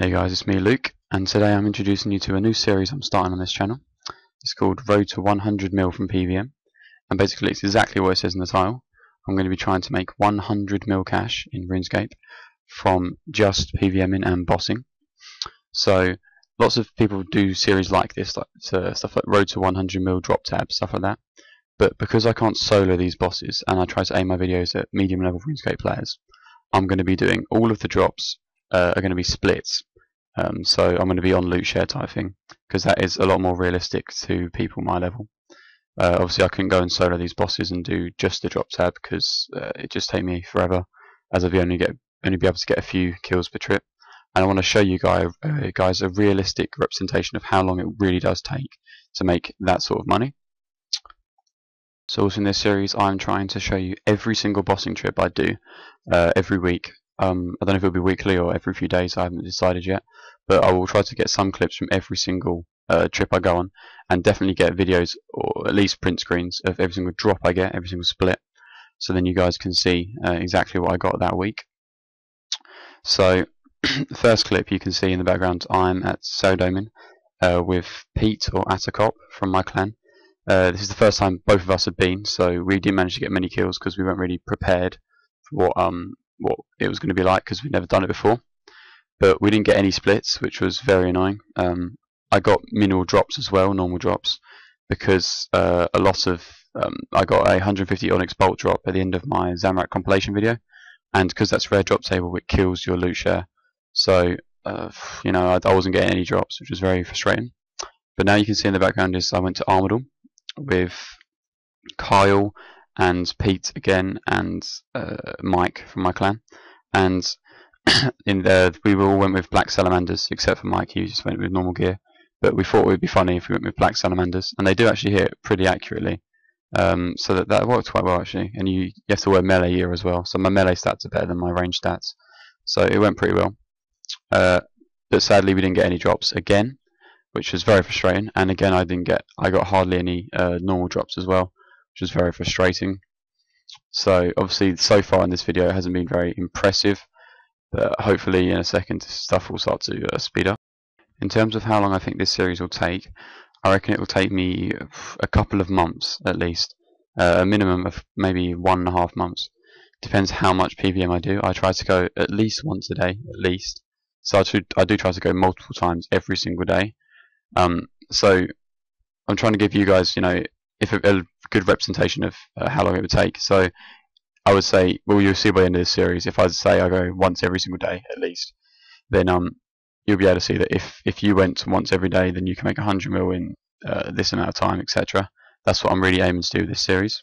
Hey guys, it's me Luke, and today I'm introducing you to a new series I'm starting on this channel. It's called Road to 100 mil from PvM, and basically it's exactly what it says in the title. I'm going to be trying to make 100 mil cash in RuneScape from just PvMing and bossing. So lots of people do series like this, like stuff like Road to 100 mil drop tab, stuff like that. But because I can't solo these bosses, and I try to aim my videos at medium level RuneScape players, I'm going to be doing all of the drops are going to be splits. So I'm going to be on loot share type thing, because that is a lot more realistic to people my level. Obviously I couldn't go and solo these bosses and do just the drop tab, because it just take me forever, as I'd only be able to get a few kills per trip. And I want to show you guys a realistic representation of how long it really does take to make that sort of money. So also in this series I'm trying to show you every single bossing trip I do every week. I don't know if it'll be weekly or every few days, I haven't decided yet, but I will try to get some clips from every single trip I go on, and definitely get videos or at least print screens of every single drop I get, every single split, so then you guys can see exactly what I got that week. So the first clip you can see in the background, I'm at Sodoming with Pete or Corp from my clan. This is the first time both of us have been, so we didn't manage to get many kills because we weren't really prepared for what it was going to be like, because we'd never done it before. But we didn't get any splits, which was very annoying. I got minimal drops as well, normal drops, because a lot of I got a 150 Onyx Bolt drop at the end of my Zamrak compilation video, and because that's rare drop table, it kills your loot share. So you know, I wasn't getting any drops, which was very frustrating. But now you can see in the background is I went to Armadale with Kyle and Pete again, and Mike from my clan, and in there we all went with black salamanders except for Mike. He just went with normal gear, but we thought it would be funny if we went with black salamanders, and they do actually hit pretty accurately, so that worked quite well actually. And you have to wear melee gear as well, so my melee stats are better than my range stats, so it went pretty well. But sadly we didn't get any drops again, which was very frustrating, and again I got hardly any normal drops as well, which was very frustrating. So obviously so far in this video it hasn't been very impressive, but hopefully in a second stuff will start to speed up. In terms of how long I think this series will take, I reckon it will take me a couple of months at least, a minimum of maybe 1.5 months. Depends how much PvM I do. I try to go at least once a day, at least. So I do try to go multiple times every single day. So I'm trying to give you guys, you know, if a good representation of how long it would take. So I would say, well, you'll see by the end of this series, if I say I go once every single day at least, then you'll be able to see that if you went once every day, then you can make 100 mil in this amount of time, etc. That's what I'm really aiming to do with this series.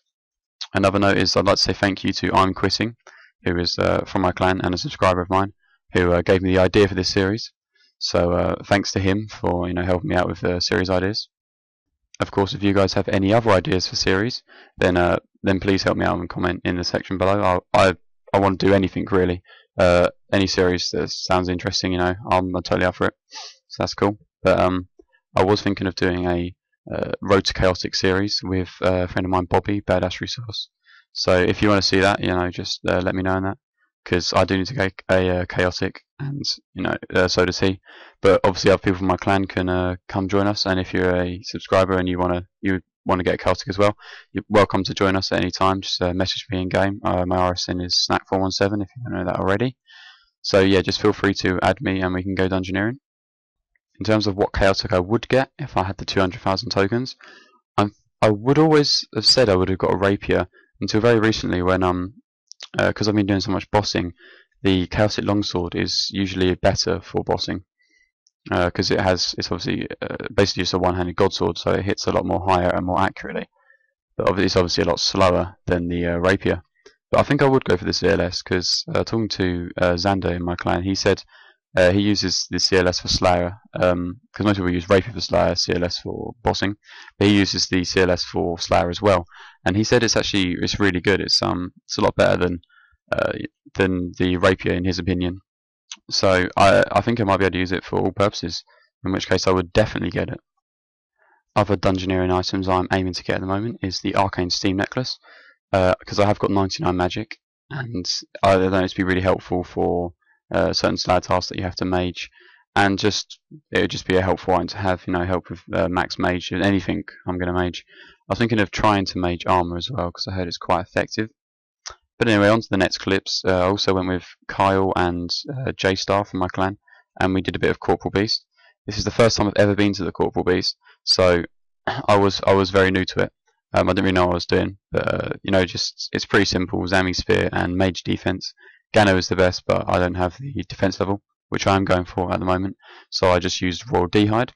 Another note is I'd like to say thank you to I'm Quitting, who is from my clan and a subscriber of mine, who gave me the idea for this series. So thanks to him for, you know, helping me out with the series ideas. Of course, if you guys have any other ideas for series, then please help me out and comment in the section below. I want to do anything really. Any series that sounds interesting, you know, I'm totally up for it. So that's cool. But I was thinking of doing a Road to Chaotic series with a friend of mine, Bobby, Badass Resource. So if you want to see that, you know, just let me know on that, because I do need to get a chaotic, and you know, so does he. But obviously other people from my clan can come join us, and if you're a subscriber and you want to get a chaotic as well, you're welcome to join us at any time. Just message me in game. My RSN is snack417 if you don't know that already. So yeah, just feel free to add me and we can go dungeoneering. In terms of what chaotic I would get if I had the 200,000 tokens, I would always have said I would have got a rapier until very recently, when because I've been doing so much bossing, the chaotic longsword is usually better for bossing, because it's obviously basically just a one-handed godsword, so it hits a lot more higher and more accurately. But it's obviously a lot slower than the rapier. But I think I would go for the CLS, because talking to Xander in my clan, he said he uses the CLS for Slayer, because most people use rapier for Slayer, CLS for bossing, but he uses the CLS for Slayer as well. And he said it's really good. It's a lot better than the rapier in his opinion. So I think I might be able to use it for all purposes, in which case I would definitely get it. Other dungeoneering items I'm aiming to get at the moment is the Arcane Steam Necklace, because I have got 99 magic, and I know it's be really helpful for certain slag tasks that you have to mage, and it would just be a helpful item to have, help with max mage and anything I'm going to mage. I was thinking of trying to mage armor as well because I heard it's quite effective. But anyway, on to the next clips. I also went with Kyle and J-Star from my clan, and we did a bit of Corporal Beast. This is the first time I've ever been to the Corporal Beast, so I was very new to it. I didn't really know what I was doing, but it's pretty simple: Zami Spear and Mage defense. Gano is the best, but I don't have the defense level, which I'm going for at the moment. So I just used Royal D'hide.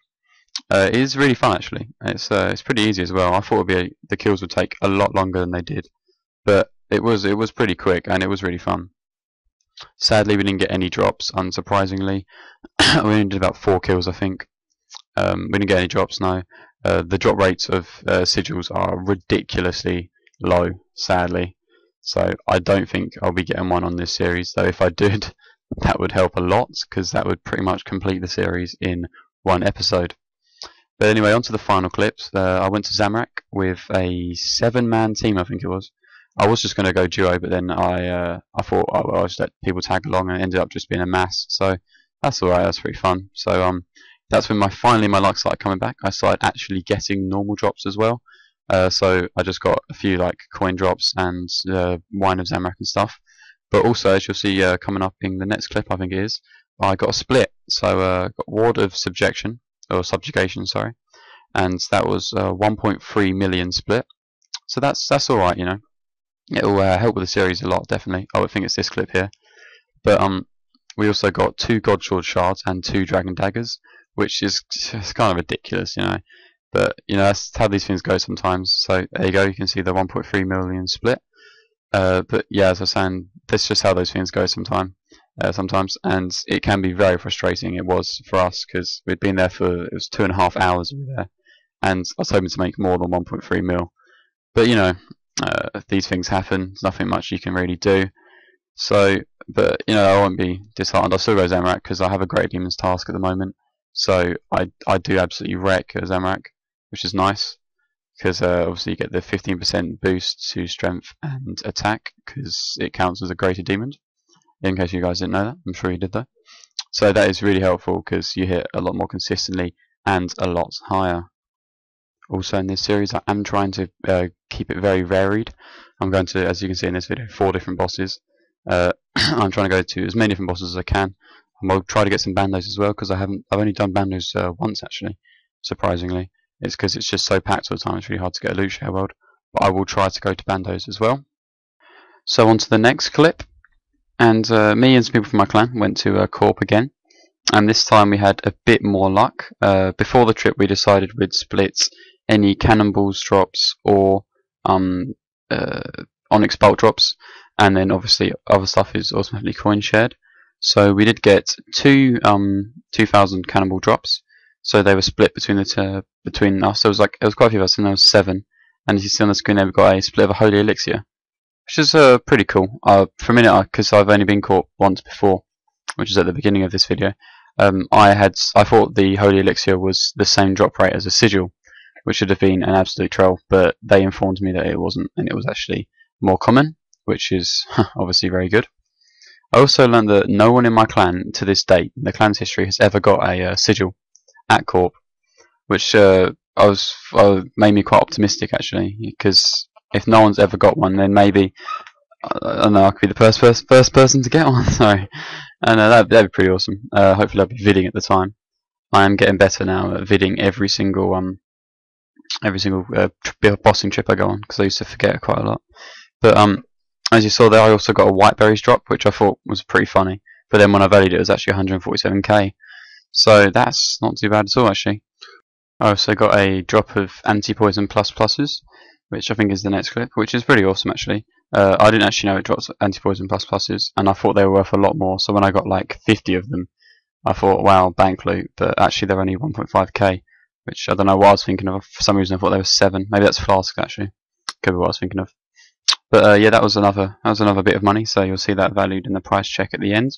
It is really fun actually. It's pretty easy as well. I thought the kills would take a lot longer than they did, but it was pretty quick and it was really fun. Sadly, we didn't get any drops, unsurprisingly. We only did about 4 kills, I think. We didn't get any drops, no. The drop rates of sigils are ridiculously low, sadly. So I don't think I'll be getting one on this series, though if I did, that would help a lot, because that would pretty much complete the series in one episode. But anyway, on to the final clips. I went to Zamorak with a 7-man team, I think it was. I was just going to go duo, but then I thought I'll just let people tag along, and it ended up just being a mass. So that's alright, that's pretty fun. So that's when finally my luck started coming back. I started actually getting normal drops as well. So I just got a few like coin drops and wine of Zamorak and stuff. But also, as you'll see coming up in the next clip, I think it is, I got a split. So got Ward of Subjection, or Subjugation, sorry, and that was 1.3 million split. So that's alright, It'll help with the series a lot, definitely. I would think it's this clip here. But we also got 2 Godsword shards and 2 Dragon daggers, which is kind of ridiculous, But that's how these things go sometimes. So there you go. You can see the 1.3 million split. But yeah, as I was saying, that's just how those things go sometimes, and it can be very frustrating. It was for us because we'd been there for it was 2.5 hours we were there, and I was hoping to make more than 1.3 mil. But these things happen. There's nothing much you can really do. So, but I won't be disheartened. I'll still go Zamorak because I have a Great Demon's Task at the moment. So I do absolutely wreck Zamorak, which is nice because obviously you get the 15% boost to strength and attack because it counts as a greater demon. In case you guys didn't know that, I'm sure you did though. So that is really helpful because you hit a lot more consistently and a lot higher. Also in this series, I am trying to keep it very varied. I'm going to, as you can see in this video, 4 different bosses. I'm trying to go to as many different bosses as I can. And I'll try to get some bandos as well because I've only done bandos once actually, surprisingly. It's because it's just so packed all the time. It's really hard to get a loot share world. But I will try to go to bandos as well. So on to the next clip. And me and some people from my clan went to Corp again. And this time we had a bit more luck. Before the trip we decided we'd split any cannonballs drops or onyx bolt drops, and then obviously other stuff is automatically coin shared. So we did get 2,000 cannonball drops. So they were split between us. There was quite a few of us, and there was 7. And as you see on the screen there, we got a split of a holy elixir, which is pretty cool. For a minute, because I've only been caught once before, which is at the beginning of this video. I thought the holy elixir was the same drop rate as a sigil, which should have been an absolute troll, but they informed me that it wasn't, and it was actually more common, which is obviously very good. I also learned that no one in my clan to this date, in the clan's history, has ever got a sigil at Corp, which made me quite optimistic actually, because if no one's ever got one, then maybe I don't know, I could be the first person to get one. Sorry, and that'd be pretty awesome. Hopefully, I'll be vidding at the time. I am getting better now at vidding every single bossing trip I go on, because I used to forget quite a lot. But as you saw there, I also got a white berries drop, which I thought was pretty funny. But then when I valued it, it was actually 147k. So that's not too bad at all, actually. I also got a drop of anti-poison pluses, which I think is the next clip, which is pretty awesome actually. I didn't actually know it drops anti-poison pluses, and I thought they were worth a lot more. So when I got like 50 of them, I thought, wow, bank loot. But actually, they're only 1.5k, which I don't know what I was thinking of. For some reason, I thought they were 7. Maybe that's flask actually. Could be what I was thinking of. But yeah, that was another bit of money. So you'll see that valued in the price check at the end.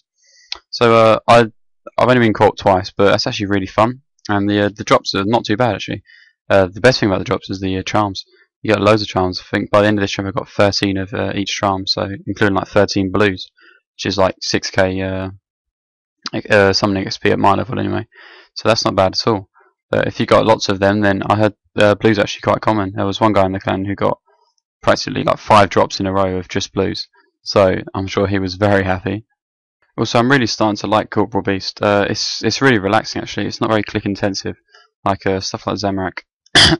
So I've only been caught twice, but that's actually really fun. And the drops are not too bad actually. The best thing about the drops is the charms. You get loads of charms. I think by the end of this trip I got 13 of each charm, so including like 13 blues, which is like 6k summoning XP at my level anyway, so that's not bad at all. But if you got lots of them, then I heard blues actually quite common. There was one guy in the clan who got practically like 5 drops in a row of just blues, so I'm sure he was very happy. Also, I'm really starting to like Corporal Beast. It's really relaxing actually. It's not very click intensive like stuff like Zamorak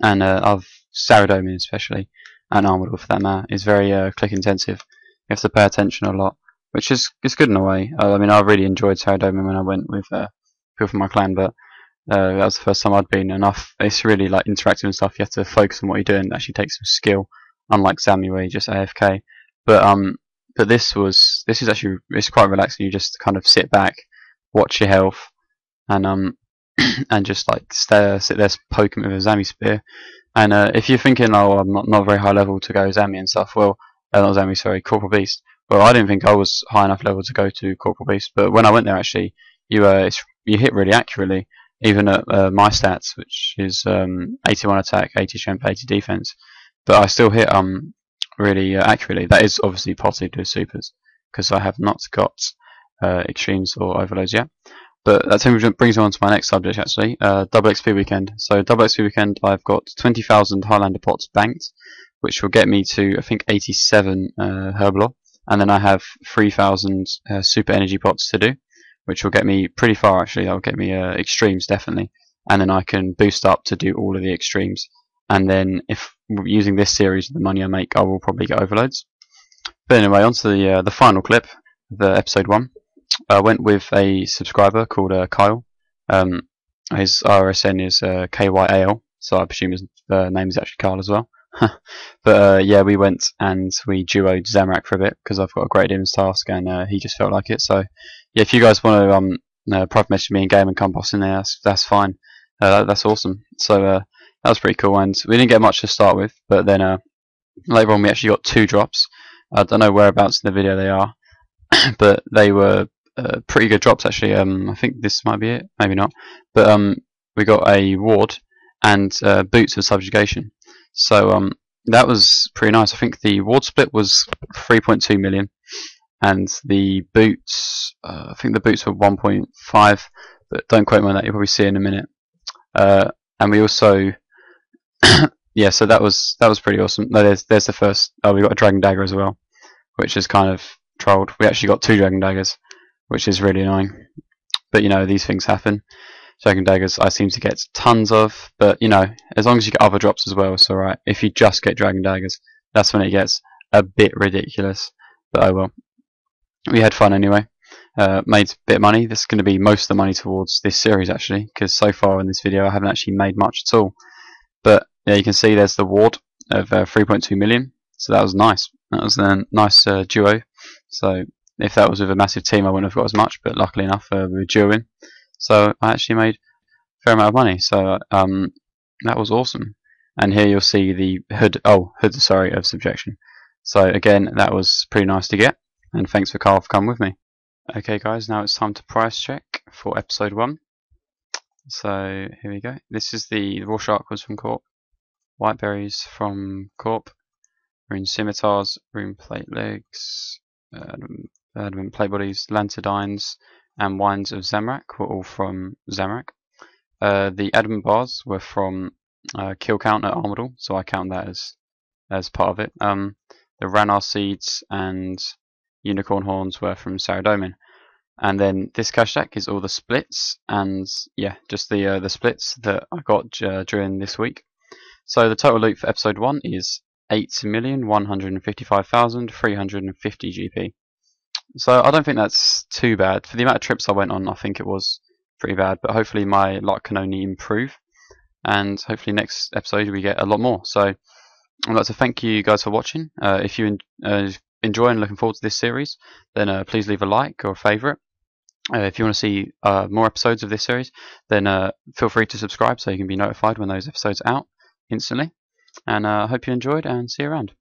and of Saradomin especially, and Armador for that matter, is very click intensive. You have to pay attention a lot, which is good in a way. I mean, I really enjoyed Saradomin when I went with people from my clan, but that was the first time I'd been, and it's really like interactive and stuff. You have to focus on what you're doing. It actually takes some skill, unlike Zami where you just AFK. But this is actually, it's quite relaxing. You just kind of sit back, watch your health, and and just like sit there poking with a Zami spear. And if you're thinking, oh, I'm not very high level to go Zami and stuff, well, not Zami, sorry, Corporal Beast. Well, I didn't think I was high enough level to go to Corporal Beast, but when I went there, actually, you hit really accurately, even at my stats, which is 81 attack, 80 strength, 80 defense. But I still hit really accurately. That is obviously potted with supers, because I have not got extremes or overloads yet. But that brings me on to my next subject actually, double XP weekend. So double XP weekend, I've got 20,000 Highlander pots banked, which will get me to I think 87 Herblore, and then I have 3,000 super energy pots to do, which will get me pretty far actually. That will get me extremes definitely, and then I can boost up to do all of the extremes. And then if using this series, the money I make, I will probably get overloads. But anyway, on to the final clip, the episode 1. I went with a subscriber called Kyle. His RSN is KYAL, so I presume his name is actually Kyle as well. But yeah, we went and we duoed Zamorak for a bit because I've got a great Im's task and he just felt like it. So yeah, if you guys want to private message me in game and come boss in there, that's fine. That's awesome. So that was pretty cool, and we didn't get much to start with, but then later on we actually got 2 drops. I don't know whereabouts in the video they are, but they were pretty good drops actually. I think this might be it, maybe not. But we got a ward and boots of subjugation. So that was pretty nice. I think the ward split was 3.2 million, and the boots, I think the boots were 1.5, but don't quote me on that. You'll probably see in a minute. And we also, yeah, so that was pretty awesome. No, there's the first. Oh, we got a dragon dagger as well, which is kind of trolled. We actually got 2 dragon daggers, which is really annoying. But you know, these things happen. Dragon daggers I seem to get tons of, but you know, as long as you get other drops as well, it's alright. If you just get dragon daggers, that's when it gets a bit ridiculous. But oh well. We had fun anyway. Made a bit of money. This is going to be most of the money towards this series actually, because so far in this video I haven't actually made much at all. But yeah, you can see there's the ward of 3.2 million. So that was nice. That was a nice duo. So if that was with a massive team, I wouldn't have got as much, but luckily enough, we were duoing. So I actually made a fair amount of money. So that was awesome. And here you'll see the hood of subjection. So again, that was pretty nice to get. And thanks for Carl for coming with me. Okay guys, now it's time to price check for episode 1. So here we go. This is the raw shark was from Corp. White berries from Corp. Rune scimitars, rune plate legs, adamant plate bodies, lanterdines, and wines of Zamorak were all from Zamorak. The adamant bars were from kill count at Armador, so I count that as part of it. The Ranar seeds and unicorn horns were from Saradomin. And then this cash stack is all the splits, and yeah, just the splits that I got during this week. So the total loot for episode 1 is 8,155,350 GP. So I don't think that's too bad. For the amount of trips I went on, I think it was pretty bad, but hopefully my luck can only improve, and hopefully next episode we get a lot more. So I'd like to thank you guys for watching. If you enjoy and looking forward to this series, then please leave a like or a favourite. If you want to see more episodes of this series, then feel free to subscribe so you can be notified when those episodes are out instantly. And I hope you enjoyed, and see you around.